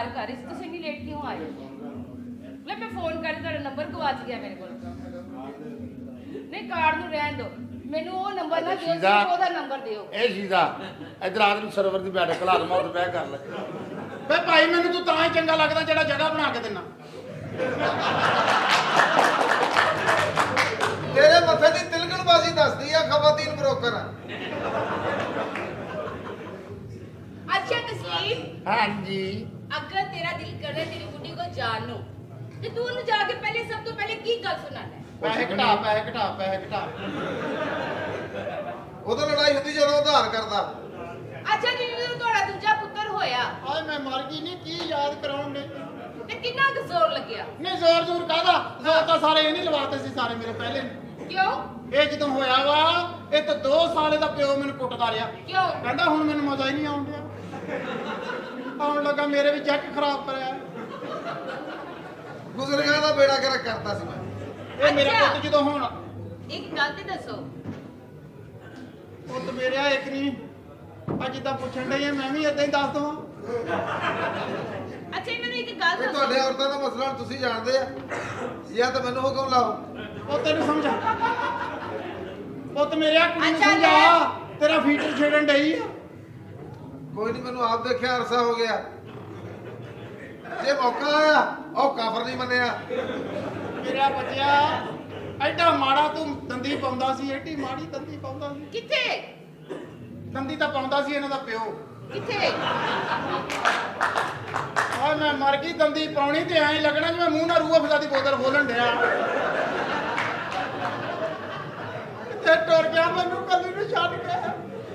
इंतजार कर रही थी तुम इतनी लेट क्यों आए ले मैं फोन कर तेरा नंबर गवाच गया मेरे को नहीं कार्ड ਨੂੰ ਰਹਿਣ ਦੋ ਮੈਨੂੰ ਉਹ ਨੰਬਰ ਨਾ ਦਿਓ ਸਿਰਫ ਉਹਦਾ ਨੰਬਰ ਦਿਓ ਇਹ ਸ਼ੀਜ਼ਾ ਇਧਰ ਆ ਤੈਨੂੰ ਸਰਵਰ ਦੀ ਬੈਠਕ ਖਲਾ ਦਵਾਂ ਉਹ ਬਹਿ ਕਰ ਲੈ ਵੇ ਭਾਈ ਮੈਨੂੰ ਤੂੰ ਤਾਂ ਹੀ ਚੰਗਾ ਲੱਗਦਾ ਜਿਹੜਾ ਜਗ੍ਹਾ ਬਣਾ ਕੇ ਦਿੰਨਾ ਤੇਰੇ ਮੱਥੇ ਦੀ ਤਿਲਕਣਬਾਜ਼ੀ ਦੱਸਦੀ ਆ ਖਵਾਤੀਨ ਬ੍ਰੋਕਰ ਆ अच्छा तस्लीम हाँ जी अगर तेरा दिल कर रहा है तेरी बुढ़ी को जानो तो तू उन्हें जाके पहले सब तो पहले की गल सुनाना है ਪੈਸੇ ਘਟਾ ਉਦੋਂ ਲੜਾਈ ਹੁੰਦੀ ਜਦੋਂ ਉਧਾਰ ਕਰਦਾ अच्छा जी जो थोड़ा दूजा पुत्र होया ਆਏ ਮੈਂ ਮਰ ਗਈ ਨਹੀਂ ਕੀ ਯਾਦ ਕਰਾਉਣ ਨੇ ते कितना क जोर लग गया ਨਹੀਂ ਜ਼ੋਰ ਜ਼ੋਰ ਕਾਹਦਾ ਜ਼ੋਰ ਤਾਂ ਸਾਰੇ ਇਹ ਨਹੀਂ ਲਵਾਤੇ ਸੀ ਸਾਰੇ ਮੇਰੇ ਪਹਿਲੇ क्यों ਇਹ ਜਦੋਂ ਹੋਇਆ ਵਾ ਇਹ ਤਾਂ 2 ਸਾਲ ਦਾ ਪਿਓ ਮੈਨੂੰ ਕੁੱਟਦਾ ਰਿਹਾ क्यों ਕਹਿੰਦਾ ਹੁਣ ਮੈਨੂੰ ਮਜ਼ਾ ਹੀ ਨਹੀਂ ਆਉਣ ਡਿਆ ਆਉਣ ਲੱਗਾ ਮੇਰੇ ਵੀ ਚੈੱਕ ਖਰਾਬ ਕਰਿਆ ਗੁਜ਼ਰਿਆਂ ਦਾ ਬੇੜਾ ਗਰਕ ਕਰਦਾ ਸੀ ਮੈਂ ਇਹ ਮੇਰਾ ਪੁੱਤ ਜਦੋਂ ਹੁਣ एक गल ते दसो ਪੁੱਤ ਮੇਰਿਆ ਇੱਕ ਨਹੀਂ ਅੱਜ ਜਿੱਦਾਂ ਪੁੱਛਣ ਡਈ ਆ ਮੈਂ ਵੀ ਇਦਾਂ ਹੀ ਦੱਸ ਦਵਾਂ अच्छा मैंने एक गल ਇਹ दसो ਤੁਹਾਡੇ ਔਰਤਾਂ ਦਾ ਮਸਲਾ ਹੁਣ ਤੁਸੀਂ ਜਾਣਦੇ ਆ ਜਾਂ ਤਾਂ ਮੈਨੂੰ ਹੁਕਮ ਲਾਓ ਉਹ ਤੈਨੂੰ ਸਮਝਾ ਪੁੱਤ ਮੇਰਿਆ ਕੁੜੀ ਨੂੰ ਅੱਛਾ ਲੈ। ਸਮਝਾ ਤੇਰਾ ਫੀਟਰ ਛੇੜਨ ਡਈ ਆ ਕੋਈ ਨਹੀਂ ਮੈਨੂੰ ਆਪ ਦੇਖਿਆ ਅਰਸਾ ਹੋ ਗਿਆ ਜੇ ਮੌਕਾ ਆਇਆ ਉਹ ਕਾਫਰ ਨਹੀਂ ਮੰਨਿਆ ਮੇਰਾ ਬੱਚਿਆ ਐਡਾ ਮਾੜਾ ਤੂੰ ਦੰਦੀ ਪਾਉਂਦਾ ਸੀ ਐਡੀ ਮਾੜੀ ਦੰਦੀ ਪਾਉਂਦਾ ਸੀ किथे ਦੰਦੀ ਤਾਂ ਪਾਉਂਦਾ ਸੀ ਇਹਨਾਂ ਦਾ ਪਿਓ किथे ਓਏ ਮੈਂ ਮਰ ਗਈ ਦੰਦੀ ਪਾਉਣੀ ਤੇ ਐਂ ਲੱਗਣਾ ਜਿਵੇਂ ਮੂੰਹ ਨਾਲ ਰੂਹ ਅਫਜ਼ਾ ਦੀ ਬੋਤਲ ਖੋਲਣ ਡਿਆ ਤੇ ਟੁਰ ਗਿਆ ਮੈਨੂੰ ਕੱਲੀ ਨੂੰ ਛੱਡ ਕੇ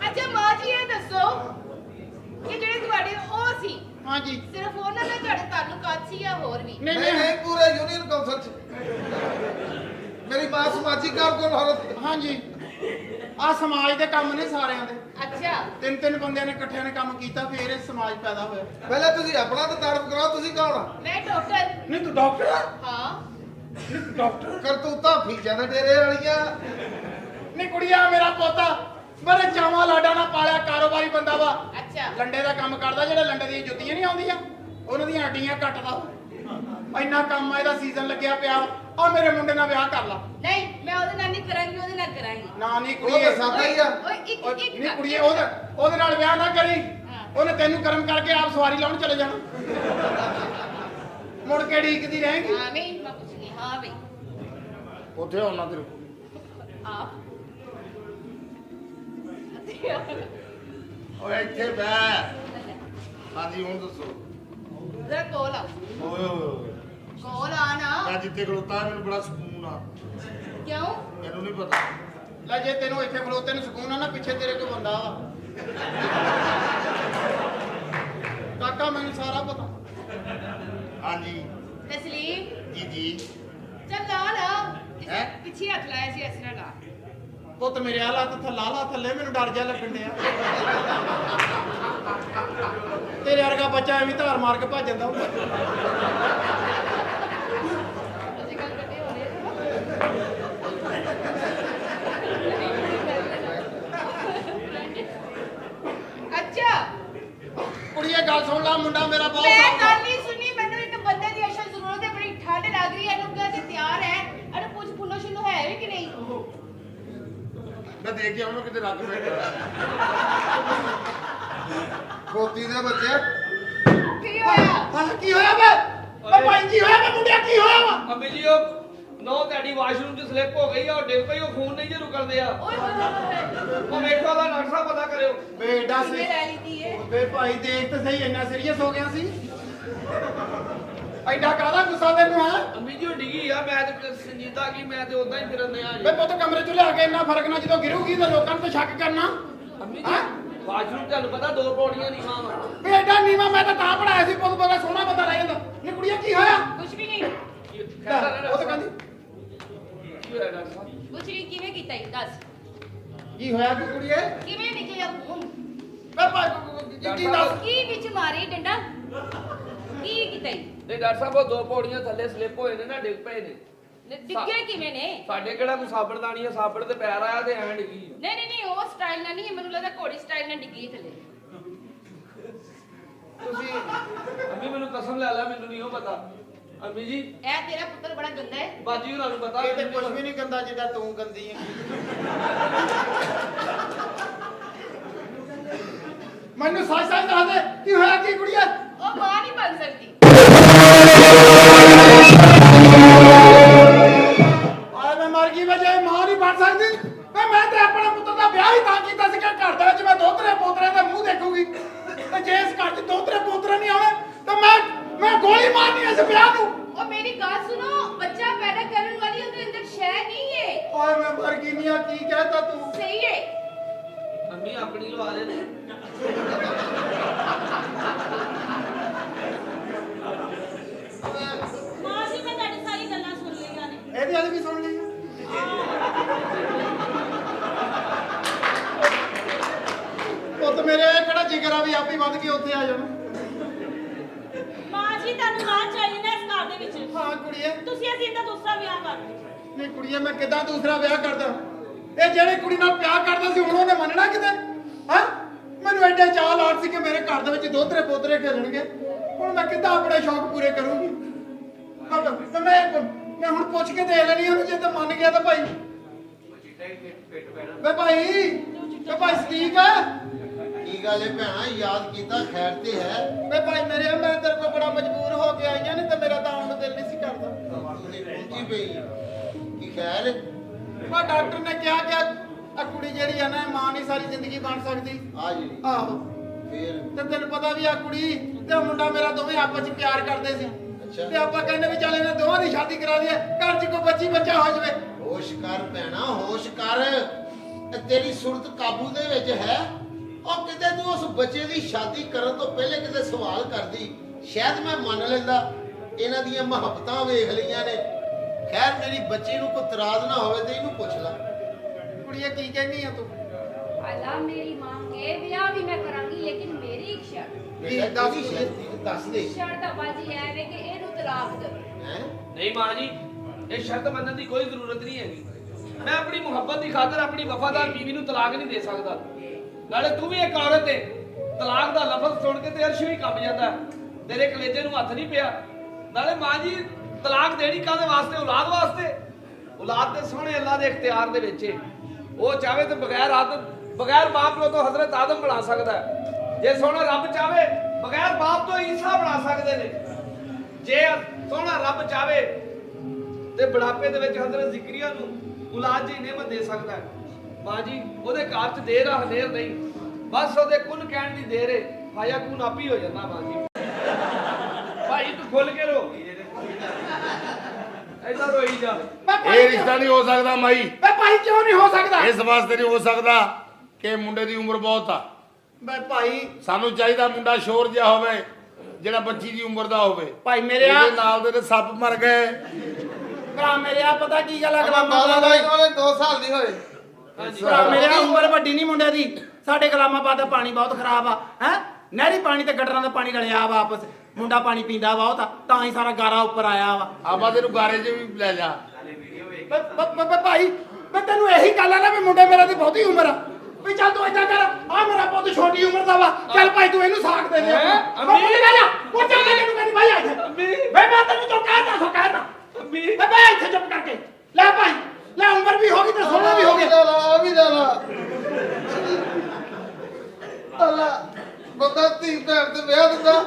अच्छा मां जी ये दसो कि जेड़े ਤੁਹਾਡੇ ਉਹ ਸੀ ਹਾਂਜੀ ਸਿਰਫ ਉਹਨਾਂ ਨਾਲ ਤੁਹਾਡੇ ਤਾਲੁਕਾਤ ਸੀ ਜਾਂ ਹੋਰ ਵੀ ਨਹੀਂ ਨਹੀਂ ਨਹੀਂ ਨਹੀਂ ਪੂਰੇ ਯੂਨੀਅਨ ਕਾਉਂਸਲ ਚ ਮੇਰੀ ਮਾਂ ਸਮਾਜੀ ਕਾਰਕੁਨ ਔਰਤ ਹਾਂਜੀ ਆ ਸਮਾਜ ਦੇ ਕੰਮ ਨੇ ਸਾਰਿਆਂ ਦੇ अच्छा 3 ਬੰਦਿਆਂ ਨੇ ਇਕੱਠਿਆਂ ਨੇ ਕੰਮ ਕੀਤਾ ਫੇਰ ਇਹ ਸਮਾਜ ਪੈਦਾ ਹੋਇਆ ਪਹਿਲਾਂ ਤੁਸੀਂ ਆਪਣਾ ਤਾਂ ਤਾਰਫ ਕਰਾਓ ਤੁਸੀਂ ਕੌਣ ਆ मैं डॉक्टर ਨਹੀਂ ਤੂੰ ਡਾਕਟਰ ਆ हाँ ਨਹੀਂ ਤੂੰ ਡਾਕਟਰ ਕਰਤੂਤਾਂ ਫੀਜਾਂ ਦੇ ਡੇਰੇ ਵਾਲੀਆਂ ਨਹੀਂ ਕੁੜੀਆ ਮੇਰਾ ਪੋਤਾ ਬੜੇ ਚਾਵਾਂ ਲਾਡਾ ਨਾਲ ਪਾਲਿਆ ਕਾਰੋਬਾਰੀ ਬੰਦਾ ਵਾ अच्छा ਲੰਡੇ ਦਾ ਕੰਮ ਕਰਦਾ ਜਿਹੜਾ ਲੰਡੇ ਦੀਆਂ ਜੁੱਤੀਆਂ ਨਹੀਂ ਆਉਂਦੀਆਂ ਉਹਨਾਂ ਦੀਆਂ ਹੱਡੀਆਂ ਕੱਟਦਾ ਇੰਨਾ ਕੰਮ ਆ ਇਹਦਾ ਸੀਜ਼ਨ ਲੱਗਿਆ ਪਿਆ ਆ ਮੇਰੇ ਮੁੰਡੇ ਨਾਲ ਵਿਆਹ ਕਰ ਲਾ नहीं मैं ਉਹਦੇ ਨਾਲ ਨਹੀਂ ਕਰਾਂਗੀ ਉਹਦੇ ਨਾਲ ਕਰਾਂਗੀ ਨਾ ਨਹੀਂ ਉਹ ਕੁੜੀਏ ਤਾਂ ਸਾਦਾ ਹੀ ਆ ਓਏ ਇੱਕ ਨਹੀਂ ਕੁੜੀਏ ਉਹਦੇ ਨਾਲ ਵਿਆਹ ਨਾ ਕਰੀ ਉਹਨੇ ਤੈਨੂੰ ਕਰਮ ਕਰਕੇ ਆਪ ਸਵਾਰੀ ਲਾਉਣ ਚਲੇ ਜਾਣਾ ਮੁੜ ਕੇ ਢੀਕਦੀ ਰਹੇਗੀ हाँ नहीं मैं कुछ नहीं हाँ भाई ਉੱਥੇ ਆਉਣਾ ਤੇਰੇ आप ਓਏ ਇੱਥੇ ਬਹਿ ਹਾਂਜੀ ਹੁਣ ਦੱਸੋ जरा कॉल आओ ਓਏ ਓਏ कॉल आना ਮੈਂ ਜਿੱਥੇ ਖਲੋਤਾ ਮੈਨੂੰ ਬੜਾ ਸਕੂਨ ਆ क्यों ਮੈਨੂੰ ਨਹੀਂ ਪਤਾ ਲੈ ਜੇ ਤੈਨੂੰ ਇੱਥੇ ਖਲੋਤੇ ਨੂੰ ਸਕੂਨ ਆ ਨਾ ਪਿੱਛੇ ਤੇਰੇ ਕੋਲ ਬੰਦਾ ਵਾ ਕਾਕਾ ਮੈਨੂੰ ਸਾਰਾ ਪਤਾ ਹਾਂਜੀ तस्लीम ਜੀ ਜੀ चल ला ला हैं? पीछे हाथ लाया सी ऐसे ला ਪੁੱਤ ਮੇਰੇ ਹਾਲਾ ਤੇ ਥੱਲਾ ਲਾ ਥੱਲੇ ਮੈਨੂੰ ਡਰ ਜਾ ਲੱਗਣ ਡਿਆ ਤੇਰੇ ਵਰਗਾ ਬੱਚਾ ਐਵੇਂ ਧਾਰ ਮਾਰ ਕੇ ਭੱਜ ਜਾਂਦਾ ਹੁੰਦਾ गल करते हो रहे अच्छा ਕੁੜੀਏ ਗੱਲ ਸੁਣ ਲਾ ਮੁੰਡਾ ਮੇਰਾ ਬਹੁਤ मैं ਸਾਊ गल नहीं सुनी मैंने एक बंदे की असल जरूरत है बड़ी ठंड लग रही है नुका ते तैयार है अरे कुछ फुल्लो शुल्लो है भी कि नहीं ਮੈਂ ਦੇਖ ਕੇ ਆਉਣਾ ਕਿਤੇ ਰੱਖ ਬੈਠਾ ਖੋਤੀ ਦੇ ਬੱਚੇ की होया ਹਾਂ ਕੀ ਹੋਇਆ ਵੇ ਓ ਭਾਈ ਕੀ ਹੋਇਆ ਵੇ ਮੁੰਡਿਆ ਕੀ ਹੋਇਆ ਵਾ ਅੰਮੀ ਜੀ ਉਹ ਨੋ ਤੁਹਾਡੀ ਵਾਸ਼ਰੂਮ 'ਚ ਸਲਿੱਪ ਹੋ ਗਈ ਆ ਉਹ ਡਿੱਗ ਪਈ ਉਹ ਖੂਨ ਨਹੀਂ ਜੇ ਰੁਕਣਦੇ ਆ ओए होए होए ਉਹ ਵੇਖੋ ਦਾ ਡਾਕਟਰ ਸਾਹਿਬ ਪਤਾ ਕਰਿਓ ਬੇਟਾ ये ले ली थी ये ਵੇ ਭਾਈ ਦੇਖ ਤਾਂ ਸਹੀ ਇੰਨਾ ਸੀਰੀਅਸ ਹੋ ਗਿਆ ਸੀ ਐਡਾ ਕਾਹਦਾ ਗੁੱਸਾ ਤੈਨੂੰ ਆ ਅੰਮੀ ਜੀ ਉਹ ਡਿੱਗੀ ਆ ਮੈਂ ਤੇ ਸੰਜੀਦਾ ਕੀ ਮੈਂ ਤੇ ਉਦਾਂ ਹੀ ਫਿਰਨ ਦਿਆ ਜੀ ਵੇ ਪੁੱਤ ਕਮਰੇ ਚ ਲਿਆ ਕੇ ਇੰਨਾ ਫਰਕ ਨਾ ਜਦੋਂ ਗਿਰੂਗੀ ਤਾਂ ਲੋਕਾਂ ਨੂੰ ਤਾਂ ਸ਼ੱਕ ਕਰਨਾ ਅੰਮੀ ਜੀ ਵਾਸ਼ਰੂਮ ਤੁਹਾਨੂੰ ਪਤਾ 2 ਪੌੜੀਆਂ ਨਹੀਂ ਮਾਂ ਵੇ ਐਡਾ ਨੀਵਾ ਮੈਂ ਤਾਂ ਪੜਾਇਆ ਸੀ ਪੁੱਤ ਬੜਾ ਸੋਹਣਾ ਬੰਦਾ ਰਹਿ ਜਾਂਦਾ ਇਹ ਕੁੜੀਆ ਕੀ ਹੋਇਆ कुछ भी नहीं ਉਹ ਤਾਂ ਕਹਿੰਦੀ ਕੀ ਹੋਇਆ ਡਾਕਟਰ ਸਾਹਿਬ कुछ नहीं किवें कीता ही दस ਕੀ ਹੋਇਆ ਕਿ ਕੁੜੀਏ किवें निकलिया खून ਵੇ ਭਾਈ ਕੀ ਦੱਸ की विच मारी डंडा की कीता ही ਨਹੀਂ ਡਾਕਟਰ ਸਾਹਿਬ ਉਹ 2 ਪੌੜੀਆਂ ਥੱਲੇ ਸਲਿੱਪ ਹੋਏ ਨੇ ਨਾ ਡਿੱਗ ਪਏ ਨੇ डिगे किवें ने ਸਾਡੇ ਕਿਹੜਾ ਕੋਈ ਸਾਬਣਦਾਨੀ ਆ ਸਾਬਣ ਤੇ ਪੈਰ ਆਇਆ ਤੇ ਐਵੇਂ ਡਿੱਗੀ नहीं नहीं नहीं वो स्टाइल ना नहीं है मेनू लगदा घोड़ी स्टाइल ना डिगी थले ਤੁਸੀਂ ਅੰਮੀ ਮੈਨੂੰ ਕਸਮ ਲੈ ਲੈ, ਮੈਨੂੰ ਨਹੀਂ ਉਹ ਪਤਾ। ਅੰਮੀ ਜੀ ਇਹ ਤੇਰਾ ਪੁੱਤਰ ਬੜਾ ਗੰਦਾ ਹੈ। ਬਾਜੀ ਉਹਨਾਂ ਨੂੰ ਪਤਾ। ਇਹ ਤੇ ਕੁਝ ਵੀ ਨਹੀਂ ਗੰਦਾ ਜਿੱਦਾਂ ਤੂੰ ਗੰਦੀ ਹੈ। ਮੈਨੂੰ ਸੱਚ ਸੱਚ ਦੱਸ ਦੇ ਕੀ ਹੋਇਆ ਕੀ ਕੁੜੀਏ? ਉਹ ਮਾਂ ਨਹੀਂ ਬਣ ਸਕਦੀ। ਆਏ ਮੈਂ ਮਰ ਗਈ ਵੇ, ਜੇ ਮਾਂ ਨਹੀਂ ਬਣ ਸਕਦੀ ਵੇ ਮੈਂ ਤੇ ਆਪਣੇ ਪੁੱਤਰ ਦਾ ਵਿਆਹ ਹੀ ਤਾਂ ਕੀਤਾ ਸੀ ਕਿ ਘਰ ਦੇ ਵਿੱਚ ਮੈਂ ਦੋਤਰੇ ਪੋਤਰੇ ਦਾ ਮੂੰਹ ਦੇਖੂਗੀ, ਤੇ ਜੇ ਇਸ ਘਰ 'ਚ ਦੋਤਰੇ ਪੋਤਰੇ ਨਹੀਂ ਆਉਣੇ ਤਾਂ ਮੈਂ ਗੋਲੀ ਮਾਰਨੀ ਐ ਇਸ ਵਿਆਹ ਨੂੰ। ਉਹ ਮੇਰੀ ਗੱਲ ਸੁਣੋ, ਬੱਚਾ ਪੈਦਾ ਕਰਨ ਵਾਲੀ ਉਹਦੇ ਅੰਦਰ ਸ਼ੈ ਨਹੀਂ ਹੈ। ਓਏ ਮੈਂ ਮਰ ਗਈ ਨਹੀਂ ਆ, ਕੀ ਕਹਿਤਾ ਤੂੰ? ਸਹੀ ਹੈ। ਅੰਮੀ ਆਪਣੀ ਲਵਾ ਦੇ ਨੇ। ਮਾਂ ਜੀ ਮੈਂ ਤੁਹਾਡੀ ਸਾਰੀ ਗੱਲਾਂ ਸੁਣ ਲਈਆਂ ਨੇ। ਇਹਦੀ ਵਾਲੀ ਵੀ ਸੁਣ ਲਈ। ਪੁੱਤ ਮੇਰੇ ਇਹ ਕਿਹੜਾ ਜਿਗਰ ਆ ਵੀ ਆਪ ਹੀ ਵੱਧ ਕੇ ਉੱਥੇ ਆ ਜਾਣਾ। ਮਾਂ ਜੀ ਤੁਹਾਨੂੰ ਮਾਂ ਚਾਹੀਦੀ ਨਾ ਇਸ ਘਰ ਦੇ ਵਿੱਚ। ਹਾਂ ਕੁੜੀਏ, ਤੁਸੀਂ ਅਸੀਂ ਇਹਦਾ ਦੂਸਰਾ ਵਿਆਹ ਕਰ ਦਿਓ। ਨਹੀਂ ਕੁੜੀਏ ਮੈਂ ਕਿੱਦਾਂ ਦੂਸਰਾ ਵਿਆਹ ਕਰਦਾ? ਇਹ ਜਿਹੜੇ ਕੁੜੀ ਨਾਲ ਪਿਆਰ ਕਰਦਾ ਸੀ ਹੁਣ ਉਹਨੇ ਮੰਨਣਾ ਕਿਤੇ? ਹਾਂ ਮੈਨੂੰ ਐਡੇ ਚਾਹ ਲਾਟ ਸੀ ਕਿ ਮੇਰੇ ਘਰ ਦੇ ਵਿੱਚ ਦੋਤਰੇ ਪੋਤਰੇ ਖੇਲਣਗੇ, ਹੁਣ ਮੈਂ ਕਿੱਦਾਂ ਆਪਣੇ ਸ਼ੌਕ ਪੂਰੇ ਕਰੂੰਗੀ? ਮੈਂ ਹੁਣ ਪੁੱਛ ਕੇ ਦੇਖ ਲੈਣੀ ਉਹਨੂੰ, ਜੇ ਤਾਂ ਮੰਨ ਗਿਆ ਤਾਂ ਭਾਈ ਵੇ ਭਾਈ ਸਦੀਕ ਕੀ ਗੱਲ ਹੈ ਭੈਣਾ, ਯਾਦ ਕੀਤਾ? ਖੈਰ ਤੇ ਹੈ? ਵੇ ਭਾਈ ਮੇਰੇ ਮੈਂ ਤੇਰੇ ਕੋਲ ਬੜਾ ਮਜਬੂਰ ਹੋ ਕੇ ਆਈਆਂ ਨੇ ਤੇ ਮੇਰਾ ਤਾਂ ਆਉਣ ਨੂੰ ਦਿਲ ਨਹੀਂ ਸੀ ਕਰਦਾ। ਤੁਸੀਂ ਪਹੁੰਚੀ ਪਈ, ਕੀ ਖੈਰ? ਮੈਂ ਡਾਕਟਰ ਨੇ ਕਿਹਾ ਕਿ ਆ ਕੁੜੀ ਜਿਹੜੀ ਆ ਨਾ ਮਾਂ ਨਹੀਂ ਸਾਰੀ ਜ਼ਿੰਦਗੀ ਬਣ ਸਕਦੀ। ਆ ਜੀ ਆਹੋ ਫੇਰ? ਤੇ ਤੈਨੂੰ ਪਤਾ ਵੀ ਆ ਕੁੜੀ ਤੇ ਉਹ ਮੁੰਡਾ ਮੇਰਾ ਦੋਵੇਂ ਆਪਸ ਵਿੱਚ ਪਿਆਰ ਕਰਦੇ ਸੀ, ਅੱਛਾ। ਤੇ ਆਪਾਂ ਕਹਿੰਦੇ ਵੀ ਚੱਲ ਇਹਨਾਂ ਦੋਵਾਂ ਦੀ ਸ਼ਾਦੀ ਕਰਾ ਦਈਏ, ਘਰ 'ਚ ਕੋਈ ਬੱਚਾ ਹੋ ਜਾਵੇ। ਹੋਸ਼ ਕਰ ਭੈਣਾ, ਹੋਸ਼ ਕਰ। ਇਹ ਤੇਰੀ ਸੁਰਤ ਕਾਬੂ ਦੇ ਵਿੱਚ ਹੈ? ਉਹ ਕਿਤੇ ਤੂੰ ਉਸ ਬੱਚੇ ਦੀ ਸ਼ਾਦੀ ਕਰਨ ਤੋਂ ਪਹਿਲੇ ਕਿਤੇ ਸਵਾਲ ਕਰਦੀ, ਸ਼ਾਇਦ ਮੈਂ ਮੰਨ ਲੈਂਦਾ। ਇਹਨਾਂ ਦੀਆਂ ਮੁਹੱਬਤਾਂ ਵੇਖ ਲਈਆਂ ਨੇ। ਖੈਰ ਮੇਰੀ ਬੱਚੀ ਨੂੰ ਕੋਈ ਇਤਰਾਜ਼ ਨਾ ਹੋਵੇ ਤੇ ਇਹਨੂੰ ਪੁੱਛ ਲੈ। ਕੁੜੀਏ ਕੀ ਕਹਿੰਦੀ ਆ ਤੂੰ? ਅੱਲਾ ਮੇਰੀ माँ के ब्याह भी मैं करांगी लेकिन मेरी एक शर्त ਬੇਟਾ ਦੱਸ ਦੱਸ ਦੇ। शर्त बाजी है वे कि ਇਹਨੂੰ ਤਲਾਕ ਦੇਵੇ। ਹੈ ਨਹੀਂ ਮਾਂ ਜੀ, ਇਹ ਸ਼ਰਤ ਮੰਨਣ ਦੀ ਕੋਈ ਜ਼ਰੂਰਤ ਨਹੀਂ ਹੈਗੀ। ਮੈਂ ਆਪਣੀ ਮੁਹੱਬਤ ਦੀ ਖਾਤਰ ਆਪਣੀ ਵਫਾਦਾਰ ਬੀਵੀ ਨੂੰ ਤਲਾਕ ਨਹੀਂ ਦੇ ਸਕਦਾ। ਨਾਲੇ ਤੂੰ ਵੀ ਇੱਕ ਔਰਤ ਹੈ, ਤਲਾਕ ਦਾ ਲਫ਼ਜ਼ ਸੁਣ ਕੇ ਤੇ ਅਰਸ਼ ਵੀ ਕੰਬ ਜਾਂਦਾ। ਤੇਰੇ ਕਲੇਜੇ ਨੂੰ ਹੱਥ ਨਹੀਂ ਪਿਆ। ਨਾਲੇ ਮਾਂ ਜੀ ਤਲਾਕ ਦੇਣੀ ਕਾਹਦੇ ਵਾਸਤੇ? ਔਲਾਦ ਵਾਸਤੇ। ਔਲਾਦ ਤੇ ਸੋਹਣੇ ਅੱਲਾ ਦੇ ਇਖਤਿਆਰ ਦੇ ਵਿੱਚ ਹੈ। ਉਹ ਚਾਹੇ ਤੇ ਬਗੈਰ ਬਾਪ ਪਿਓ ਤੋਂ ਹਜ਼ਰਤ ਆਦਮ ਬਣਾ ਸਕਦਾ ਹੈ। ਜੇ ਸੋਹਣਾ ਰੱਬ ਚਾਹੇ ਬਗੈਰ ਬਾਪ ਤੋਂ ਈਸਾ ਬਣਾ ਸਕਦੇ ਨੇ। ਜੇ ਸੋਹਣਾ ਰੱਬ ਚਾਹੇ ਤੇ ਬੁਢਾਪੇ ਦੇ ਵਿੱਚ ਹਜ਼ਰਤ ਜ਼ਿਕਰੀਆ ਨੂੰ ਔਲਾਦ ਦੀ ਨਿਮਤ ਦੇ ਸਕਦਾ ਹੈ। ਮਾਂ ਜੀ ਉਹਦੇ ਘਰ 'ਚ ਦੇਰ ਆ ਹਨੇਰ ਨਹੀਂ, ਬਸ ਉਹਦੇ ਕੁਨ ਕਹਿਣ ਦੀ ਦੇਰ ਹੈ। ਹਾਇਆ ਕੁਨ ਆਪੀ ਹੋ ਜਾਂਦਾ ਮਾਂ ਜੀ। ਭਾਈ ਤੂੰ ਖੁੱਲ ਕੇ ਰੋ, ਐਦਾਂ ਰੋਈ ਜਾ। ਇਹ ਰਿਸ਼ਤਾ ਨਹੀਂ ਹੋ ਸਕਦਾ ਮਾਈ। ਵੇ ਭਾਈ ਕਿਉਂ ਨਹੀਂ ਹੋ ਸਕਦਾ? ਇਸ ਵਾਸਤੇ ਨਹੀਂ ਹੋ ਸਕਦਾ ਕਿ ਮੁੰਡੇ ਦੀ ਉਮਰ ਬਹੁਤ ਆ। ਵੇ ਭਾਈ ਸਾਨੂੰ ਚਾਹੀਦਾ ਮੁੰਡਾ ਸ਼ੋਰ ਜਿਹਾ ਹੋਵੇ, ਜਿਹੜਾ ਬੱਚੀ ਦੀ ਉਮਰ ਦਾ ਹੋਵੇ। ਭਾਈ ਮੇਰੇ ਆ ਇਹਦੇ ਨਾਲ ਦੇ ਸੱਪ ਮਰ ਗਏ। ਭਰਾ ਮੇਰੇ ਆ ਪਤਾ ਕੀ ਗੱਲ ਆ? ਬਾਬਾ ਬਾਈ ਉਹਨੇ 2 ਸਾਲ ਨਹੀਂ ਹੋਏ। ਭਰਾ ਮੇਰੇ ਆ ਉਮਰ ਵੱਡੀ ਨਹੀਂ ਮੁੰਡੇ ਦੀ। ਸਾਡੇ ਕਲਾਮਾਬਾਦ ਦਾ ਪਾਣੀ ਬਹੁਤ ਖਰਾਬ ਆ। ਹੈ ਨਹਿਰੀ ਪਾਣੀ ਤੇ ਗਟਰਾਂ ਦਾ ਪਾਣੀ ਰਲਿਆ ਵਾ ਆਪਸ। ਮੁੰਡਾ ਪਾਣੀ ਪੀਂਦਾ ਵਾ ਉਹ ਤਾਂ ਹੀ ਸਾਰਾ ਗਾਰਾ ਉੱਪਰ ਆਇਆ ਵਾ। ਆਪਾਂ ਤੈਨੂੰ ਗਾਰੇ 'ਚ ਵੀ ਲੈ ਜਾ। ਭਾਈ ਮੈਂ ਤੈਨੂੰ ਇਹੀ ਗੱਲ ਆ ਨਾ ਵੀ ਮੁੰਡੇ ਮੇਰਾ ਦੀ ਬਹੁਤੀ ਉਮਰ ਆ। ਵੀ ਚੱਲ ਤੂੰ ਏਦਾਂ ਕਰ, ਆ ਮੇਰਾ ਪੁੱਤ ਛੋਟੀ ਉਮਰ ਦਾ ਵਾ, ਚੱਲ ਭਾਈ ਤੂੰ ਇਹਨੂੰ ਸਾਕ ਦੇ ਦੇ। ਅੰਮੀ ਉਹ ਚੱਲ ਤੈਨੂੰ ਕਹਿੰਦੀ ਭਾਈ ਆ ਇੱਥੇ। ਅੰਮੀ ਮੈਂ ਤੈਨੂੰ ਜੋ ਕਹਿਤਾ ਸੋ ਕਹਿਤਾ। ਅੰਮੀ ਬੈ ਇੱਥੇ ਚੁੱਪ ਕਰਕੇ। ਲੈ ਭਾਈ ਲੈ, ਉਮਰ ਵੀ ਹੋ ਗਈ ਤੇ ਸੋਹਣਾ ਵੀ ਹੋ ਗਿਆ। ਆ ਵੀ ਲੈ ਲਾ। ਅੱਲਾ ਬੰਦਾ ਧੀ ਭੈਣ ਤੇ ਵਿਆਹ ਦਿੰਦਾ,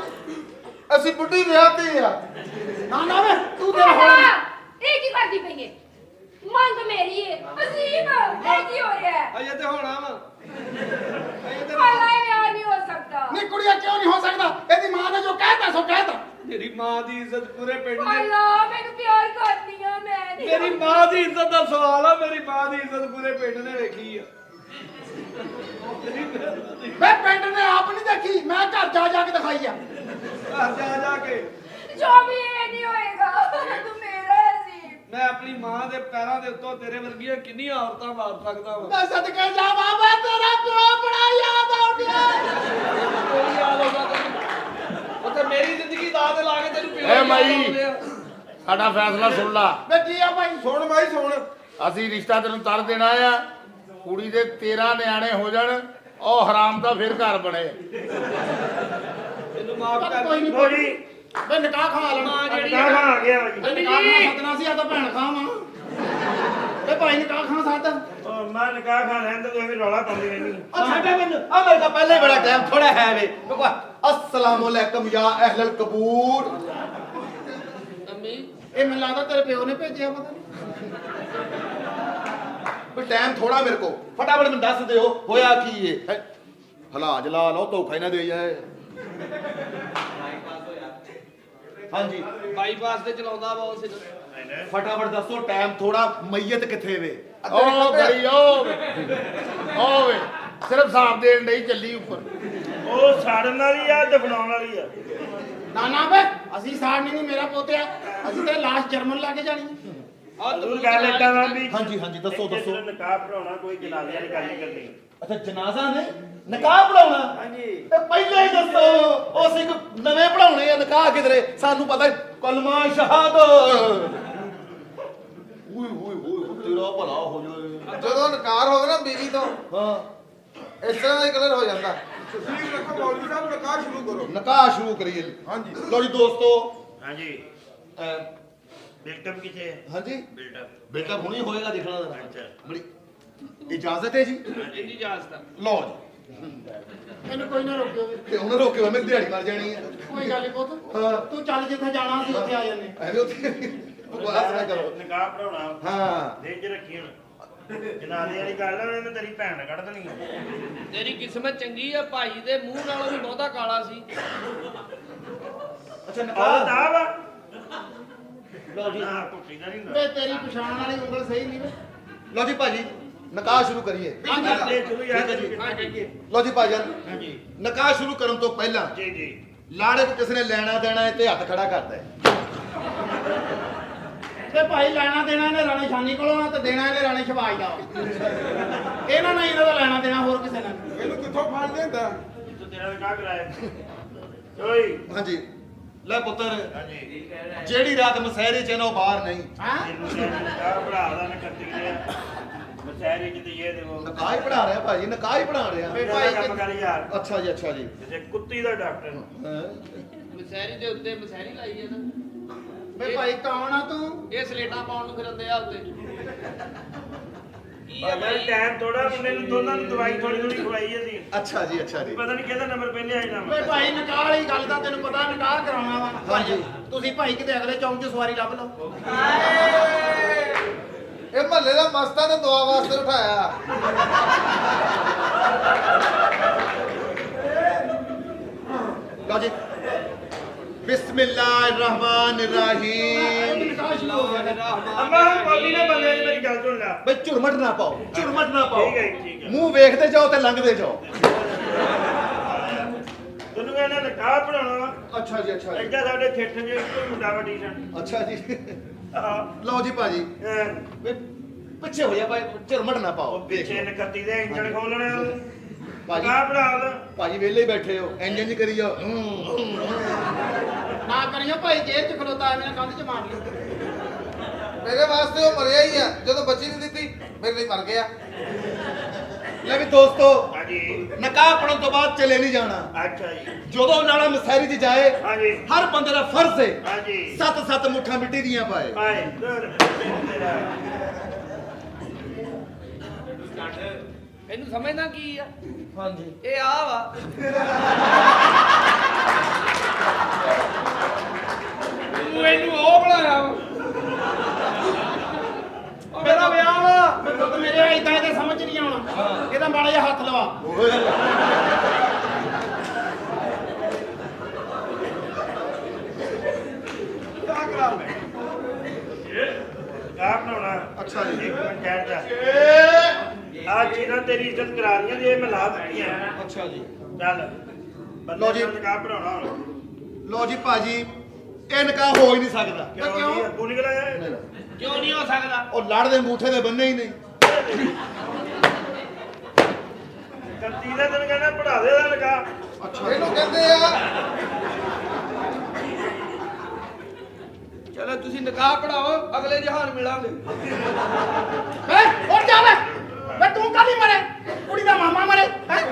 ਅਸੀਂ ਬੁੱਢੀ ਵਿਆਹ ਤੇ ਆ। ਨਾ ਵੇ ਤੂੰ ਤੇਰਾ ਹੋਣਾ ਨੀ। ਇਹ ਕੀ ਕਰਦੀ ਪਈ ਹੈ? ਮੰਗ ਮੇਰੀ ਹੈ ਅਜ਼ੀਮ, ਇਹ ਕੀ ਹੋ ਰਿਹਾ ਹੈ? ਅਜੇ ਤੇ ਹੋਣਾ ਵਾ। ਅਜੇ ਤੇ ਹਾਲਾ ਇਹ ਨਹੀਂ ਹੋ ਸਕਦਾ। ਨਹੀਂ ਕੁੜੀਆ ਕਿਉਂ ਨਹੀਂ ਹੋ ਸਕਦਾ? ਇਹਦੀ ਮਾਂ ਨੇ ਜੋ ਕਹਿਤਾ ਸੋ ਕਹਿਤਾ। ਮੇਰੀ ਮਾਂ ਦੀ ਇੱਜ਼ਤ ਪੂਰੇ ਪਿੰਡ ਨੇ। ਹਾਲਾ ਮੈਨੂੰ ਪਿਆਰ ਕਰਦੀ ਆ ਮੈਂ ਨਹੀਂ। ਮੇਰੀ ਮਾਂ ਦੀ ਇੱਜ਼ਤ ਦਾ ਸਵਾਲ ਆ। ਮੇਰੀ ਮਾਂ ਦੀ ਇੱਜ਼ਤ ਪੂਰੇ ਪਿੰਡ ਨੇ ਵੇਖੀ ਆ। ਮੈਂ ਪਿੰਡ ਨੇ ਆਪ ਨਹੀਂ ਦੇਖੀ, ਮੈਂ ਘਰ ਜਾ ਕੇ ਦਿਖਾਈ ਆ। ਘਰ ਜਾ ਕੇ ਜੋ ਵੀ ਇਹ ਨਹੀਂ ਹੋਏਗਾ ਤੂੰ ਮੇਰਾ ਅਜ਼ੀਮ। ਮੈਂ ਆਪਣੀ ਮਾਂ ਦੇ ਪੈਰਾਂ ਦੇ ਉੱਤੋਂ ਤੇਰੇ ਵਰਗੀਆਂ ਕਿੰਨੀਆਂ ਔਰਤਾਂ ਮਾਰ ਸਕਦਾ ਵਾਂ। ਮੈਂ ਸਦਕੇ ਜਾਵਾਂ, ਮੈਂ ਤੇਰਾ ਪਿਓ ਬੜਾ ਯਾਦ ਆਉਂਦਾ। ਕੋਈ ਯਾਦ ਆਉਂਦਾ ਤੈਨੂੰ? ਉੱਥੇ ਮੇਰੀ ਜ਼ਿੰਦਗੀ ਦਾ ਤੇ ਲਾ ਕੇ ਤੈਨੂੰ ਪਿਓ ਏ ਮਾਈ, ਸਾਡਾ ਫੈਸਲਾ ਸੁਣ ਲਾ। ਮੈਂ ਕੀ ਆ ਭਾਈ? ਸੁਣ ਮਾਈ ਸੁਣ। ਅਸੀਂ ਰਿਸ਼ਤਾ ਤੈਨੂੰ ਤਰ ਦੇਣਾ ਆ। ਕੁੜੀ ਦੇ 13 ਨਿਆਣੇ ਹੋ ਜਾਣ, ਉਹ ਹਰਾਮ ਦਾ ਫਿਰ ਘਰ ਬਣੇ। ਮੈਨੂੰ ਮਾਫ ਚੱਲ ਕਰ ਕੋਈ ਨਹੀਂ ਲੋ ਜੀ ਬਈ ਨਿਕਾਹ ਖਾ ਲੈਣਾ ਮਾਂ ਜਿਹੜੀ ਨਿਕਾਹ ਆ ਗਿਆ ਜੀ ਬਈ ਨਿਕਾਹ ਖਾ ਸੱਦਣਾ ਸੀ ਆ ਤਾਂ ਭੈਣ ਖਾਂ ਵਾਂ ਬਈ ਭਾਈ ਨਿਕਾਹ ਖਾਂ ਸੱਦ ਉਹ ਮੈਂ ਨਿਕਾਹ ਖਾ ਲੈਣ ਤੇ ਤੁਸੀਂ ਰੌਲਾ ਪਾਉਂਦੀ ਰਹਿੰਦੀ ਆ ਛੱਡੇ ਮੈਨੂੰ ਆ ਮੇਰੇ ਕੋਲ ਪਹਿਲੇ ਬੜਾ ਟਾਈਮ ਥੋੜਾ ਹੈ ਵੇ ਅਸਲਾਮ ਅਲੈਕਮ ਯਾ ਅਹਿਲਲ ਕਬੂਰ ਅੰਮੀ ਇਹ ਮੈਨੂੰ ਲੱਗਦਾ ਤੇਰੇ ਪਿਓ ਨੇ ਭੇਜਿਆ ਪਤਾ ਨਹੀਂ ਵੀ ਟਾਈਮ ਥੋੜਾ ਮੇਰੇ ਕੋ ਫਟਾਫਟ ਮੈਨੂੰ ਦੱਸ ਦਿਓ ਹੋਇਆ ਕੀ ਏ ਹਲਾ ਜਲਾ ਲਓ ਧੋਖਾ ਹੀ ਨਾ ਦੇ ਜਾਏ ਹਾਂਜੀ ਬਾਈਪਾਸ ਤੇ ਚਲਾਉਂਦਾ ਵਾ ਉਸ ਫਟਾਫਟ ਦੱਸੋ ਟਾਈਮ ਥੋੜਾ ਮਈਤ ਕਿੱਥੇ ਵੇ ਉਹ ਗੜੀ ਉਹ ਵੇ ਸਿਰਫ ਸਾਫ ਦੇਣ ਨਹੀਂ ਚੱਲੀ ਉੱਪਰ ਉਹ ਸਾੜਨ ਵਾਲੀ ਆ ਦਫਨਾਉਣ ਵਾਲੀ ਆ ਨਾ ਨਾ ਬੇ ਅਸੀਂ ਸਾੜਨੀ ਨਹੀਂ ਮੇਰਾ ਪੋਤਿਆ ਅਸੀਂ ਤੇ ਲਾਸ਼ ਜਰਮਨ ਲੈ ਕੇ ਜਾਣੀ ਆ ਤੂੰ ਗੱਲ ਏਦਾਂ ਵਾ ਵੀ ਹਾਂਜੀ ਹਾਂਜੀ ਦੱਸੋ ਦੱਸੋ ਜਦੋਂ ਨਿਕਾਹ ਪੜਾਉਣਾ ਕੋਈ ਜਨਾਜ਼ੇ ਵਾਲੀ ਗੱਲ ਨਹੀਂ ਕਰਨੀ ਅੱਛਾ ਜਨਾਜ਼ਾ ਨੇ ਨਿਕਾਹ ਪੜਾਉਣਾ ਹਾਂਜੀ ਤੇ ਪਹਿਲੇ ਹੀ ਦੱਸੋ ਉਹ ਸਿੰਘ ਨਵੇਂ ਪੜਾਉਣੇ ਆ ਨਿਕਾਹ ਕਿਧਰੇ ਸਾਨੂੰ ਪਤਾ ਕਲਮਾ ਸ਼ਹਾਦ ਓਏ ਹੋਏ ਹੋਏ ਤੇਰਾ ਭਲਾ ਹੋ ਜਾਏ ਜਦੋਂ ਨਕਾਰ ਹੋਵੇ ਨਾ ਬੀਵੀ ਤੋਂ ਹਾਂ ਇਸ ਤਰ੍ਹਾਂ ਦਾ ਹੀ ਕਲਰ ਹੋ ਜਾਂਦਾ ਤਸਵੀਰ ਰੱਖੋ ਮੌਲਵੀ ਸਾਹਿਬ ਨਿਕਾਹ ਸ਼ੁਰੂ ਕਰੋ ਨਿਕਾਹ ਸ਼ੁਰੂ ਕਰੀਏ ਹਾਂਜੀ ਲੋ ਜੀ ਦੋਸਤੋ ਹਾਂਜੀ ਬਿਲਟਅਪ ਕਿੱਥੇ ਹੈ ਹਾਂਜੀ ਬਿਲਟਅਪ ਬੇਟਾ ਹੁਣੀ ਹੋਏਗਾ ਦੇਖਣਾ ਅੱਛਾ। ਬੜੀ ਇਜਾਜ਼ਤ ਹੈ ਜੀ ਇੰਨੀ ਇਜਾਜ਼ਤ ਆ ਲਓ ਜੀ ਇਹਨੂੰ ਕੋਈ ਨਾ ਰੋਕਿਓ ਵੀ। ਤੇ ਹੁਣ ਰੋਕਿਓ ਮੇਰੀ ਦਿਹਾੜੀ ਮਰ ਜਾਣੀ ਹੈ ਕੋਈ ਗੱਲ ਨਹੀਂ ਪੁੱਤ ਹਾਂ। ਤੂੰ ਚੱਲ ਜਿੱਥੇ ਜਾਣਾ ਸੀ ਉੱਥੇ ਆ ਜੰਨੇ ਐਵੇਂ ਉੱਥੇ ਬਕਵਾਸ ਨਾ ਕਰੋ ਨਿਕਾਹ ਪੜਾਉਣਾ ਹਾਂ ਦੇਖ ਚ ਰੱਖੀ ਹੁਣ ਜਨਾਜ਼ੇ ਵਾਲੀ ਗੱਲ ਆ ਉਹਨੇ ਤੇਰੀ ਭੈਣ ਨੇ ਕੱਢ ਦੇਣੀ ਆ ਤੇਰੀ ਕਿਸਮਤ ਚੰਗੀ ਆ ਭਾਈ ਦੇ ਮੂੰਹ ਨਾਲੋਂ ਵੀ ਬਹੁਤਾ ਕਾਲਾ ਸੀ ਅੱਛਾ ਆਹ ਨਿਕਾਹ ਤਾਂ ਵਾ ਲਓ ਜੀ ਹਾਂ ਕੁੱਟੀ ਦਾ ਨਹੀਂ ਵੇ ਤੇਰੀ ਪਛਾਣ ਵਾਲੀ ਉਂਗਲ ਸਹੀ ਨਹੀਂ ਵੇ ਲਓ ਜੀ ਭਾਜੀ ਨਿਕਾਹ ਸ਼ੁਰੂ ਕਰੀਏ ਦੇ ਤੂੰ ਯਾਰ ਠੀਕ ਹੈ ਜੀ। ਹਾਂਜੀ ਲਓ ਜੀ ਭਾਈਜਾਨ ਹਾਂਜੀ ਨਿਕਾਹ ਸ਼ੁਰੂ ਕਰਨ ਤੋਂ ਪਹਿਲਾਂ ਜੀ ਜੀ ਲਾੜੇ ਨੂੰ ਕਿਸ ਨੇ ਲੈਣਾ ਦੇਣਾ ਹੈ ਤੇ ਹੱਥ ਖੜਾ ਕਰਦਾ ਹੈ ਤੇ ਭਾਈ ਲੈਣਾ ਦੇਣਾ ਇਹਨੇ ਰਾਣੀ ਸ਼ਾਨੀ ਕੋਲੋਂ ਆ ਤੇ ਦੇਣਾ ਇਹਨੇ ਰਾਣੀ ਸ਼ਬਾਜ ਦਾ ਇਹਨਾਂ ਨਾਲ ਇਹਨਾਂ ਦਾ ਲੈਣਾ ਦੇਣਾ ਹੋਰ ਕਿਸੇ ਨਾਲ ਇਹਨੂੰ ਕਿੱਥੋਂ ਫੜ ਲੈਂਦਾ ਤੂੰ ਤੇਰਾ ਨਿਕਾਹ ਕਰਾਇਆ ਓਏ ਹਾਂਜੀ ਲੈ ਪੁੱਤਰ ਹਾਂਜੀ ਜਿਹੜੀ ਰਾਤ ਮਸਹਿਰੇ ਚ ਇਹਨੋਂ ਬਾਹਰ ਨਹੀਂ ਹਾਂ ਇਹਨੂੰ ਨਿਕਾਹ ਪੜਾ ਦਾ ਨਾ ਕਰਤੀ ਗਿਆ ਮਸੈਰੀ ਚ ਤੇ ਇਹ ਦੇਵੋ ਨਿਕਾਹ ਹੀ ਪੜਾ ਰਿਹਾ ਭਾਜੀ ਨਿਕਾਹ ਹੀ ਪੜਾ ਰਿਹਾ ਵੇ ਭਾਈ ਭਾਈ ਕੰਮ ਕਰ ਯਾਰ ਅੱਛਾ ਜੀ ਅੱਛਾ ਜੀ ਜਿਵੇਂ ਕੁੱਤੀ ਦਾ ਡਾਕਟਰ ਹੈਂ? ਮਸਹਿਰੀ ਦੇ ਉੱਤੇ ਮਸਹਿਰੀ ਲਾਈ ਆ ਨਾ ਵੇ ਭਾਈ ਕੌਣ ਆ ਤੂੰ ਇਹ ਸਲੇਟਾਂ ਪਾਉਣ ਨੂੰ ਫਿਰਦੇ ਆ ਉੱਤੇ ਕੀ ਆ ਭਾਈ ਭਾਈ ਟਾਈਮ ਥੋੜਾ ਮੁੰਡੇ ਨੂੰ ਦੋਨਾਂ ਨੂੰ ਦਵਾਈ ਥੋੜੀ ਥੋੜੀ ਖਵਾਈ ਅਸੀਂ ਅੱਛਾ ਜੀ ਅੱਛਾ ਜੀ ਪਤਾ ਨਹੀਂ ਕਿਹਦਾ ਨੰਬਰ ਪਹਿਲੇ ਆ ਜਾਣਾ ਵੇ ਭਾਈ ਨਿਕਾਹ ਵਾਲੀ ਗੱਲ ਦਾ ਤੈਨੂੰ ਪਤਾ ਨਿਕਾਹ ਕਰਾਉਣਾ ਵਾ ਹਾਂਜੀ। ਤੁਸੀਂ ਭਾਈ ਕਿਤੇ ਅਗਲੇ ਚੌਂਕ 'ਚ ਸਵਾਰੀ ਲੱਭ ਲਓ ਇਹ ਮਹੱਲੇ ਦਾ ਮਸਤਾ ਤੇ ਦੁਆ ਵਾਸਤੇ ਉਠਾਇਆ ਲਓ ਜੀ ਬਿਸਮਿਲ੍ਲਾਹਿਰ ਰਹਿਮਾਨਿਰ ਰਹੀਮ ਨਿਕਾਹ ਸ਼ੁਰੂ ਹੋ ਗਿਆ ਅੰਮਾ ਹੁਣ ਬੋਲੀ ਨਾ ਬੰਦੇ ਦੀ ਮੇਰੀ ਗੱਲ ਸੁਣ ਲੈ ਬਈ ਝੁਰਮਟ ਨਾ ਪਾਓ ਝੁਰਮਟ ਨਾ ਪਾਓ ਠੀਕ ਹੈ ਜੀ, ਠੀਕ ਹੈ। ਮੂੰਹ ਵੇਖਦੇ ਜਾਓ ਤੇ ਲੰਘਦੇ ਜਾਓ ਤੈਨੂੰ ਕਹਿੰਦਾ ਨਿਕਾਹ ਪੜਾਉਣਾ ਵਾ ਅੱਛਾ ਜੀ ਅੱਛਾ ਜੀ ਐਡਾ ਸਾਡੇ ਠੇਠ ਜੇ ਕੋਈ ਮੁੰਡਾ ਵੱਡੀ ਸਨ ਅੱਛਾ ਜੀ ਆਹ, ਲਓ ਜੀ ਭਾਜੀ ਵੀ ਪਿੱਛੇ ਹੋ ਜਾ ਭਾਈ ਝੁਰਮਟ ਨਾ ਪਾਓ ਉਹ ਪਿੱਛੇ ਨਕਤੀ ਦੇ ਇੰਜਣ ਖੋਲਣੇ ਭਾਜੀ ਨਿਕਾਹ ਪੜਾ ਦਾ ਭਾਜੀ ਵਿਹਲੇ ਹੀ ਬੈਠੇ ਹੋ ਇੰਜਨ ਜੀ ਕਰੀ ਜਾਓ ਨਾ ਕਰਿਓ ਭਾਈ ਜੇਲ੍ਹ 'ਚ ਖਲੋਤਾ ਐਵੇਂ ਨਾ ਕੰਧ 'ਚ ਮਾਰ ਲਈ ਮੇਰੇ ਵਾਸਤੇ ਉਹ ਮਰਿਆ ਹੀ ਆ ਜਦੋਂ ਬੱਚੀ ਨਹੀਂ ਦਿੱਤੀ ਮੇਰੇ ਲਈ ਮਰ ਗਿਆ ਲੈ ਵੀ ਦੋਸਤੋ ਹਾਂਜੀ ਨਿਕਾਹ ਪੜਨ ਤੋਂ ਬਾਅਦ ਚਲੇ ਨਹੀਂ ਜਾਣਾ ਅੱਛਾ ਜੀ ਜਦੋਂ ਨਾਲਾ ਮਸਹਿਰੀ 'ਚ ਜਾਏ ਹਾਂਜੀ ਹਰ ਬੰਦੇ ਦਾ ਫਰਜ਼ ਹੈ ਹਾਂਜੀ 7 ਮੁੱਠਾਂ ਮਿੱਟੀ ਦੀਆਂ ਪਾਏ ਹਾਏ ਦਰ ਤੇਰਾ ਇਹਨੂੰ ਸਮਝਣਾ ਕੀ ਆ ਹਾਂਜੀ ਇਹ ਆ ਵਾ ਤੂੰ ਇਹਨੂੰ ਉਹ ਬਣਾਇਆ ਵਾ ਉਹ ਮੇਰਾ ਵਿਆਹ ਵਾ ਮੈਂ ਪੁੱਤ ਮੇਰੇ ਇਦਾਂ ਇਹਦੇ ਸਮਝ ਨਹੀਂ ਆਉਣਾ ਇਹਦਾ ਮਾੜਾ ਜਿਹਾ ਹੱਥ ਲਵਾ ਨਿਕਾਹ ਬਣਾਉਣਾ ਅੱਛਾ ਜੀ। ਇੱਕ ਮਿੰਟ ਠਹਿਰ ਜਾ ਆ ਚੀਜ਼ਾਂ ਤੇਰੀ ਇੱਜ਼ਤ ਕਰਾ ਰਹੀਆਂ ਜੇ ਮੈਂ ਲਾ ਦਿੱਤੀਆਂ ਅੱਛਾ ਜੀ ਚੱਲ ਲਓ ਜੀ। ਬੰਦੇ ਦਾ ਨਿਕਾਹ ਪੜਾਉਣਾ ਹੁਣ ਲੋ ਜੀ ਭਾਜੀ ਇਹ ਨਿਕਾਹ ਹੋ ਹੀ ਨਹੀਂ ਸਕਦਾ ਕਿਉਂ ਜੀ ਅੱਗੋਂ ਨਿਕਲ ਆਇਆ ਕਿਉਂ ਨਹੀਂ ਹੋ ਸਕਦਾ ਉਹ ਲੜ ਦੇ ਅੰਗੂਠੇ ਦੇ ਬੰਨੇ ਹੀ ਨਹੀਂ ਕਰਤੀ ਦਾ ਤੈਨੂੰ ਕਹਿੰਦਾ ਪੜਾ ਦੇ ਦਾ ਨਿਕਾਹ ਇਹਨੂੰ ਕਹਿੰਦੇ ਆ ਚਲੋ ਤੁਸੀਂ ਨਿਕਾਹ ਪੜਾਓ ਅਗਲੇ ਜਹਾਨ ਮਿਲਾਂਗੇ ਵੇ ਉੱਠ ਜਾ ਵੇ ਤੂੰ ਕਾਹਦੀ ਮਰੇ ਕੁੜੀ ਦਾ ਮਾਮਾ ਮਰੇ ਹੈਂ?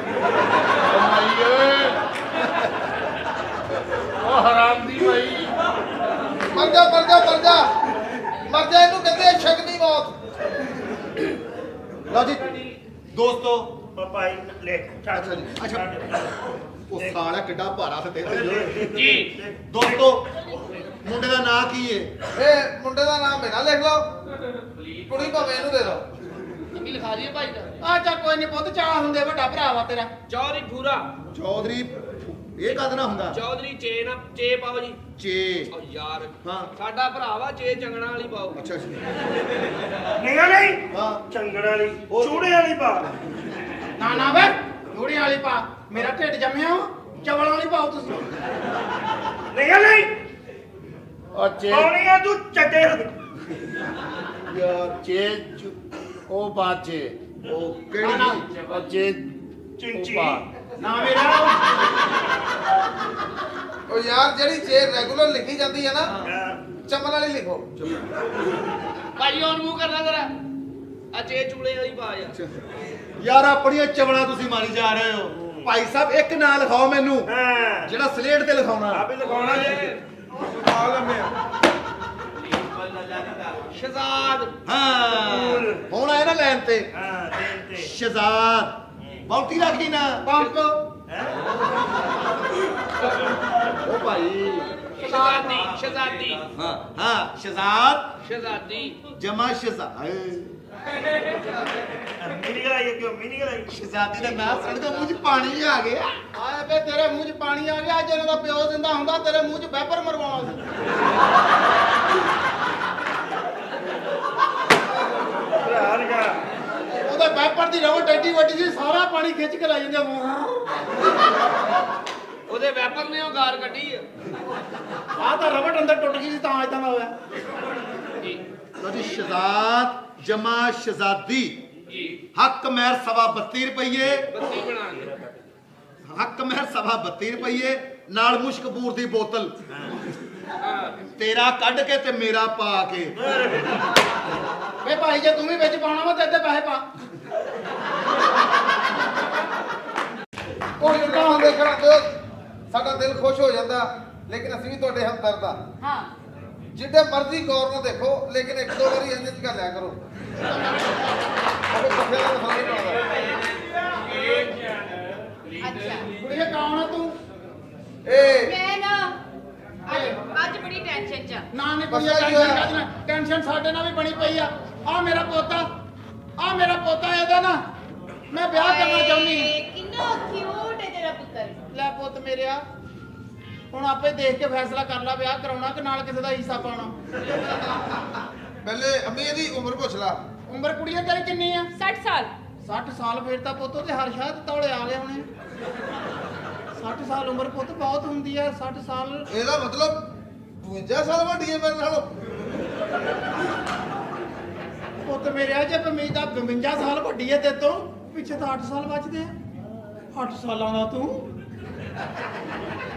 ਲੈ ਅੱਛਾ ਜੀ ਅੱਛਾ ਉਹ ਸਾਲਾ ਕਿੱਡਾ ਭਾਰਾ ਤੇ ਜੀ ਦੋਸਤੋ ਮੁੰਡੇ ਦਾ ਨਾਂ ਕੀ ਏ ਇਹ ਮੁੰਡੇ ਦਾ ਨਾਮ ਮੇਰਾ ਲਿਖ ਲਓ ਕੁੜੀ ਭਾਵੇਂ ਇਹਨੂੰ ਦੇ ਦਿਓ ਅਮੀ ਲਿਖਾ ਦਈਏ ਭਾਈ ਦਾ ਆ ਚਾ ਕੋਈ ਨਹੀਂ ਪੁੱਤ ਚਾਹ ਹੁੰਦੇ ਵੱਡਾ ਭਰਾ ਵਾ ਤੇਰਾ ਚੌਧਰੀ ਪੂਰਾ ਚੌਧਰੀ ਇਹ ਕਦ ਨਾ ਹੁੰਦਾ ਚੌਧਰੀ ਚੇ ਨਾ ਚੇ ਪਾਓ ਜੀ ਚੇ ਓ ਯਾਰ ਹਾਂ ਸਾਡਾ ਭਰਾ ਵਾ ਚੇ ਚੰਗਣਾ ਵਾਲੀ ਪਾਓ ਅੱਛਾ ਅੱਛਾ ਨਹੀਂ ਹਾਂ ਚੰਗੜ ਵਾਲੀ ਚੂੜੇ ਵਾਲੀ ਪਾ ਨਾ ਨਾ ਵੇ ਜੋੜੇ ਵਾਲੀ ਪਾ ਮੇਰਾ ਢਿੱਡ ਜੰਮਿਆ ਚਵਲਾਂ ਵਾਲੀ ਪਾਓ ਤੁਸੀਂ ਨਹੀਂ ਚੇ ਪਾਉਣੀ ਆ ਤੂੰ ਚੱਟੇ ਯਾਰ ਚੇ ਉਹ ਬਾਚੇ ਉਹ ਕਿਹੜੀ ਚੇ ਚਿੰਚੀ ਨਾ ਮੇਰਾ ਉਹ ਯਾਰ ਜਿਹੜੀ ਚੇਰ ਰੈਗੂਲਰ ਲਿਖੀ ਜਾਂਦੀ ਹੈ ਨਾ ਚਮਨ ਵਾਲੀ ਲਿਖੋ ਭਾਈ ਔਨ ਮੂੰਹ ਕਰਨਾ ਜ਼ਰਾ ਆ ਚੇ ਚੂੜੇ ਵਾਲੀ ਪਾ ਯਾਰ ਯਾਰ ਆਪਣੀਆਂ ਚਵਲਾਂ ਤੁਸੀਂ ਮਾਰੀ ਜਾ ਰਹੇ ਹੋ ਭਾਈ ਸਾਹਿਬ ਇੱਕ ਨਾਂ ਲਿਖਾਓ ਮੈਨੂੰ ਹਾਂ ਜਿਹੜਾ ਸਲੇਟ ਤੇ ਲਿਖਾਉਣਾ ਆਪੇ ਲਿਖਾਉਣਾ ਜੀ ਸ਼ਹਜ਼ਾਦ ਹਾਂ ਹੁਣ ਆਇਆ ਨਾ ਲਾਈਨ ਤੇ ਹਾਂ ਤੇ ਸ਼ਹਜ਼ਾਦ ਬੌਟੀ ਰੱਖੀ ਨਾ ਪੰਪ ਉਹ ਭਾਈ ਸ਼ਹਜ਼ਾਦੀ ਸ਼ਹਜ਼ਾਦੀ ਹਾਂ ਹਾਂ ਸ਼ਹਜ਼ਾਦ ਸ਼ਹਜ਼ਾਦੀ ਜਮਾ ਸ਼ਹਜ਼ਾਦ ਮਿਨੀ ਗਲਾਈ ਕਿਉਂ ਮਿਨੀ ਗਲਾਈ ਸ਼ਹਜ਼ਾਦੀ ਦਾ ਨਾਂ ਸੁਣ ਕੇ ਮੂੰਹ 'ਚ ਪਾਣੀ ਆ ਗਿਆ ਆਏ ਬੇ ਤੇਰੇ ਮੂੰਹ 'ਚ ਪਾਣੀ ਆ ਗਿਆ ਅੱਜ ਇਹਨਾਂ ਦਾ ਪਿਓ ਜ਼ਿੰਦਾ ਹੁੰਦਾ ਤੇਰੇ ਮੂੰਹ 'ਚ ਵੈਪਰ ਮਰਵਾਉਣਾ ਸੀ ਭਰਾ ਲਗਾ ਉਹਦੇ ਵੈਪਰ ਦੀ ਰਵਟ ਐਡੀ ਵੱਡੀ ਸੀ ਸਾਰਾ ਪਾਣੀ ਖਿੱਚ ਕੇ ਲੈ ਜਾਂਦੇ ਉਹਦੇ ਵੈਪਰ ਨੇ ਉਹ ਗਾਰ ਕੱਢੀ ਆ ਆਹ ਤਾਂ ਰਵਟ ਅੰਦਰ ਟੁੱਟ ਗਈ ਸੀ ਤਾਂ ਇਦਾਂ ਦਾ ਹੋਇਆ ਜੀ ਲੋ ਜੀ ਸ਼ਹਜ਼ਾਦ ਜਮਾ ਸ਼ਹਜ਼ਾਦੀ ਜੀ ਹੱਕ ਮਹਿਰ ਸਵਾ 32 ਰੁਪਏ ਬੱਤੀ ਬਣਾ ਕੇ ਹੱਕ ਮਹਿਰ ਸਵਾ 32 ਰੁਪਏ ਨਾਲ ਮੁਸ਼ਕਬੂਰ ਦੀ ਬੋਤਲ ਹਾਂ ਤੇਰਾ ਕੱਢ ਕੇ ਤੇ ਮੇਰਾ ਪਾ ਕੇ ਵੇ ਭਾਈ ਜੇ ਤੂੰ ਵੀ ਵਿੱਚ ਪਾਉਣਾ ਵਾ ਤੇ ਇੱਥੇ ਪੈਸੇ ਪਾ ਕੋਈ ਨਾ ਹੁਣ ਦੇਖਣਾ ਦਿਓ ਸਾਡਾ ਦਿਲ ਖੁਸ਼ ਹੋ ਜਾਂਦਾ ਲੇਕਿਨ ਅਸੀਂ ਵੀ ਤੁਹਾਡੇ ਹਮਦਰਦ ਆ ਹਾਂ ਜਿੱਡੇ ਮਰਜ਼ੀ ਗੌਰ ਨਾਲ ਦੇਖੋ ਲੇਕਿਨ ਇੱਕ ਦੋ ਵਾਰੀ ਇੰਜ ਕਰ ਲਿਆ ਕਰੋ ਉਹ ਪੱਖੇ ਦਾ ਫਰਕ ਨਹੀਂ ਪੈਂਦਾ ਅੱਛਾ ਕੁੜੀਏ ਕੌਣ ਆ ਤੂੰ ਏ ਮੈਂ ਨਾ ਅੱਜ ਬੜੀ ਟੈਨਸ਼ਨ ਚ ਆ। ਨਾ ਨਹੀਂ ਬਸ ਕੋਈ ਕੀ ਹੋਇਆ? ਟੈਨਸ਼ਨ ਸਾਡੇ ਨਾਲ ਵੀ ਬਣੀ ਪਈ ਆ ਮੇਰਾ ਪੋਤਾ ਇਹਦਾ ਨਾ ਮੈਂ ਵਿਆਹ ਕਰਨਾ ਚਾਹੁੰਦੀ ਓਏ, ਕਿੰਨਾ ਕਿਊਟ ਹੈ ਤੇਰਾ ਪੁੱਤਰ ਲੈ ਪੁੱਤ ਮੇਰਿਆ ਹੁਣ ਆਪੇ ਦੇਖ ਕੇ ਫੈਸਲਾ ਕਰ ਲੈ ਵਿਆਹ ਕਰਾਉਣਾ ਕਿ ਨਾਲ ਕਿਸੇ ਦਾ ਹਿੱਸਾ ਪਾਉਣਾ ਪਹਿਲੇ ਅੰਮੀ ਇਹਦੀ ਉਮਰ ਪੁੱਛ ਲਾ ਉਮਰ ਕੁੜੀਏ ਤੇਰੀ ਕਿੰਨੀ ਆ 60 ਸਾਲ 60 ਸਾਲ ਫੇਰ ਤਾਂ ਪੁੱਤ ਤੇ ਹਰ ਸ਼ਾਇਦ ਤੌਲੇ ਆ ਗਏ ਹੋਣੇ 60 ਸਾਲ ਉਮਰ ਪੁੱਤ ਬਹੁਤ ਹੁੰਦੀ ਆ 60 ਸਾਲ ਇਹਦਾ ਮਤਲਬ 52 ਸਾਲ ਵੱਡੀ ਹੈ ਮੇਰੇ ਨਾਲੋਂ ਪੁੱਤ ਮੇਰਿਆ ਜੇ ਪਮੀਦਾ 52 ਸਾਲ ਵੱਡੀ ਹੈ ਤੇ ਤੋਂ ਪਿੱਛੇ ਤਾਂ 8 ਸਾਲ ਬਚਦੇ ਆ 8 ਸਾਲਾਂ ਦਾ ਤੂੰ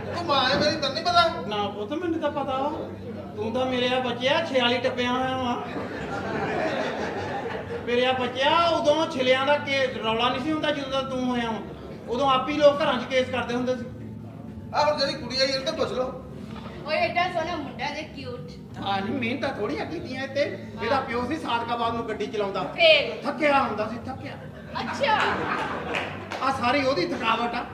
ਤੂੰ ਮਾਂ ਹੈ ਮੇਰੀ ਤੈਨੂੰ ਨਹੀਂ ਪਤਾ ਨਾ ਪੁੱਤ ਮੈਨੂੰ ਤਾਂ ਪਤਾ ਵਾ ਤੂੰ ਤਾਂ ਮੇਰੇ ਆ ਬੱਚਿਆ 46 ਟੱਪਿਆ ਹੋਇਆ ਵਾ ਮੇਰੇ ਆ ਬੱਚਿਆ ਉਦੋਂ ਛਿਲਿਆਂ ਦਾ ਰੌਲਾ ਨਹੀਂ ਸੀ ਹੁੰਦਾ ਜਦੋਂ ਦਾ ਤੂੰ ਹੋਇਆ ਵਾ ਉਦੋਂ ਆਪ ਹੀ ਲੋਕ ਘਰਾਂ 'ਚ ਕੇਸ ਕਰਦੇ ਹੁੰਦੇ ਸੀ ਆਹ ਹੁਣ ਜਿਹੜੀ ਕੁੜੀ ਆਈ ਇਹ ਤਾਂ ਪੁੱਛ ਲਓ ਓਏ ਐਡਾ ਸੋਹਣਾ ਮੁੰਡਾ ਜੇ ਕਿਊਟ ਹਾਂ ਨਹੀਂ ਮਿਹਨਤਾਂ ਥੋੜੀਆਂ ਕੀਤੀਆਂ ਇੱਥੇ ਇਹਦਾ ਪਿਓ ਸੀ ਸਾਦਕਾਬਾਦ ਨੂੰ ਗੱਡੀ ਚਲਾਉਂਦਾ ਫੇਰ ਥੱਕਿਆ ਹੁੰਦਾ ਸੀ ਥੱਕਿਆ ਅੱਛਾ ਆ ਸਾਰੀ ਉਹਦੀ ਥਕਾਵਟ ਆ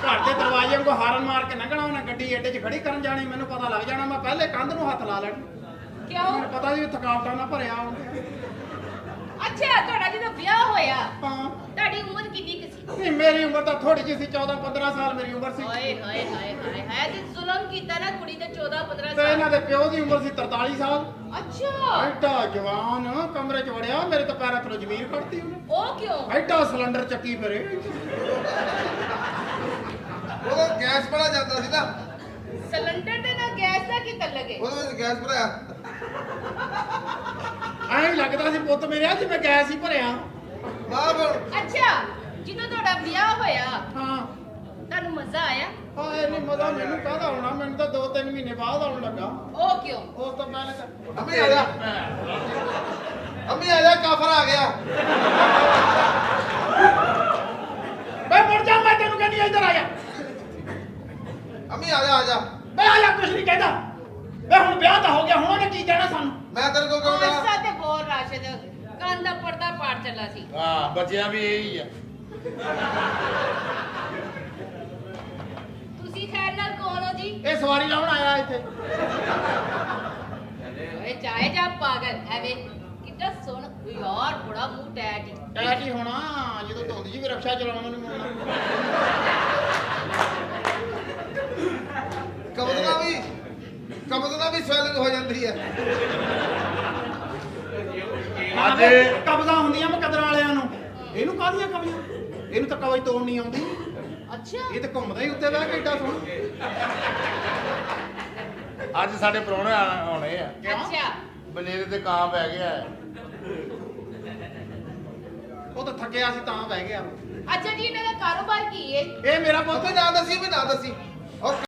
ਘਰ ਦੇ ਦਰਵਾਜ਼ੇ ਨੂੰ ਹਾਰਨ ਮਾਰ ਕੇ ਲੰਘਣਾ ਉਹਨੇ ਗੱਡੀ ਅੱਡੇ 'ਚ ਖੜੀ ਕਰਨ ਜਾਣੀ ਮੈਨੂੰ ਪਤਾ ਲੱਗ ਜਾਣਾ ਮੈਂ ਪਹਿਲੇ ਕੰਧ ਨੂੰ ਹੱਥ ਲਾ ਲੈਣਾ ਕਿਉਂ ਮੈਨੂੰ ਪਤਾ ਸੀ ਥਕਾਵਟਾਂ ਨਾਲ ਭਰਿਆ ਹੁੰਦਾ ਅੱਛਾ ਤੁਹਾਡਾ ਜਦੋਂ ਵਿਆਹ ਹੋਇਆ ਹਾਂ ਤੁਹਾਡੀ ਉਮਰ ਕਿੰਨੀ ਕੁ ਸੀ ਨਹੀਂ ਮੇਰੀ ਉਮਰ ਤਾਂ ਥੋੜੀ ਜਿਹੀ ਸੀ 14-15 ਸਾਲ ਮੇਰੀ ਉਮਰ ਸੀ ਹਾਏ ਹਾਏ ਹਾਏ ਹਾਏ ਹਾਏ ਤੇ ਜ਼ੁਲਮ ਕੀਤਾ ਨਾ ਕੁੜੀ ਤੇ 14-15 ਤੇ ਇਹਨਾਂ ਸਾਲ ਦੇ ਪਿਓ ਦੀ ਉਮਰ ਸੀ 43 ਸਾਲ ਅੱਛਾ ਐਡਾ ਜਵਾਨ ਕਮਰੇ 'ਚ ਵੜਿਆ ਮੇਰੇ ਤਾਂ ਪੈਰਾਂ ਤੋਂ ਜ਼ਮੀਰ ਕੱਢਤੀ ਉਹਨੇ ਉਹ ਕਿਉਂ ਐਡਾ ਸਿਲੰਡਰ ਚੱਕੀ ਫਿਰੇ ਉਹਦਾ ਗੈਸ ਬੜਾ ਜਾਂਦਾ ਸੀ ਨਾ ਸਿਲੰਡਰ ਦੇ ਨਾਲ ਗੈਸ ਦਾ ਕੀ ਤਲਕ ਹੈ ਉਹਦੇ ਵਿੱਚ ਗੈਸ ਭਰਿਆ ਐਂ ਲੱਗਦਾ ਸੀ ਪੁੱਤ ਮੇਰੇ ਜਿਵੇਂ ਗੈਸ ਹੀ ਭਰਿਆ ਮਾਂ ਫਿਰ ਅੱਛਾ ਜਦੋਂ ਤੁਹਾਡਾ ਵਿਆਹ ਹੋਇਆ ਹਾਂ ਤੁਹਾਨੂੰ ਮਜ਼ਾ ਆਇਆ ਹਾਏ ਨਹੀਂ ਮਜ਼ਾ ਮੈਨੂੰ ਕਾਹਦਾ ਆਉਣਾ ਮੈਨੂੰ ਤਾਂ 2-3 ਮਹੀਨੇ ਬਾਅਦ ਆਉਣ ਲੱਗਾ ਉਹ ਕਿਉਂ ਉਸ ਤੋਂ ਪਹਿਲੇ ਤਾਂ ਅੰਮੀ ਆ ਜਾ ਅੰਮੀ ਆ ਜਾ ਕਾਫਰ ਆ ਗਿਆ ਬੇ ਮੁੜ ਜਾ ਮੈਂ ਤੈਨੂੰ ਕਹਿੰਦੀ ਇੱਧਰ ਆ ਜਾ ਅੰਮੀ ਆ ਜਾ ਬੇ ਆ ਜਾ ਕੁਛ ਨਹੀਂ ਕਹਿੰਦਾ ਬੇ ਹੁਣ ਵਿਆਹ ਤਾਂ ਹੋ ਗਿਆ ਹੁਣ ਉਹਨੇ ਕੀ ਕਹਿਣਾ ਸਾਨੂੰ ਮੈਂ ਤੇਰੇ ਕੋਲ ਕਹੂੰਗਾ ਹਾਸਾ ਤੇ ਬੋਲ ਰਾਸ਼ਦ ਕੰਨ ਜਾਣਾ ਸੀ। ਹਾਂ ਬਚਿਆ ਵੀ ਇਹੀ ਆ। ਤੁਸੀਂ ਖੈਰ ਨਾਲ ਕੌਣ ਹੋ ਜੀ? ਇਹ ਸਵਾਰੀ ਲਾਉਣ ਆਇਆ ਇੱਥੇ। ਓਏ ਚਾਹੇ ਜਾ ਪਾਗਲ ਐਵੇਂ ਕਿੱਡਾ ਸੋਹਣਾ ਯਾਰ, ਬੜਾ ਮੂੰਹ ਟੈਟ ਹੀ। ਟੈਟ ਹੀ ਹੋਣਾ ਜਦੋਂ ਧੁੰਦ ਜੀ ਵੀ ਰਕਸ਼ਾ ਚਲਾਉਣ ਨੂੰ ਮਿਲਣਾ। ਕਬਜ਼ ਨਾਲ ਵੀ ਸਵੈਲਿੰਗ ਹੋ ਜਾਂਦੀ ਹੈ। ਅੱਜ ਕਬਜ਼ਾਂ ਹੁੰਦੀਆਂ ਮੁਕੱਦਰਾਂ ਵਾਲਿਆਂ ਨੂੰ, ਇਹਨੂੰ ਕਾਹਦੀਆਂ ਕਬਜ਼ਾਂ? ਇਹਨੂੰ ਤਾਂ ਕਬਜ਼ ਤੋੜ ਨਹੀਂ ਆਉਂਦੀ। ਅੱਛਾ ਇਹ ਤਾਂ ਘੁੰਮਦਾ ਹੀ ਉੱਤੇ ਬਹਿ ਕੇ ਏਡਾ ਸੋਹਣਾ। ਅੱਜ ਸਾਡੇ ਪ੍ਰਾਹੁਣੇ ਆਉਣੇ ਆ। ਅੱਛਾ ਬਨੇਰੇ ਤੇ ਕਾਂ ਪੈ ਗਿਆ ਹੈ। ਉਹ ਤਾਂ ਥੱਕਿਆ ਸੀ ਤਾਂ ਬਹਿ ਗਿਆ। ਅੱਛਾ ਜੀ, ਇਹਨਾਂ ਦਾ ਕਾਰੋਬਾਰ ਕੀ ਹੈ? ਇਹ ਮੇਰਾ ਪੁੱਤ ਨਾ ਦੱਸੀ ਵੀ ਨਾ ਦੱਸੀ। ਉਹ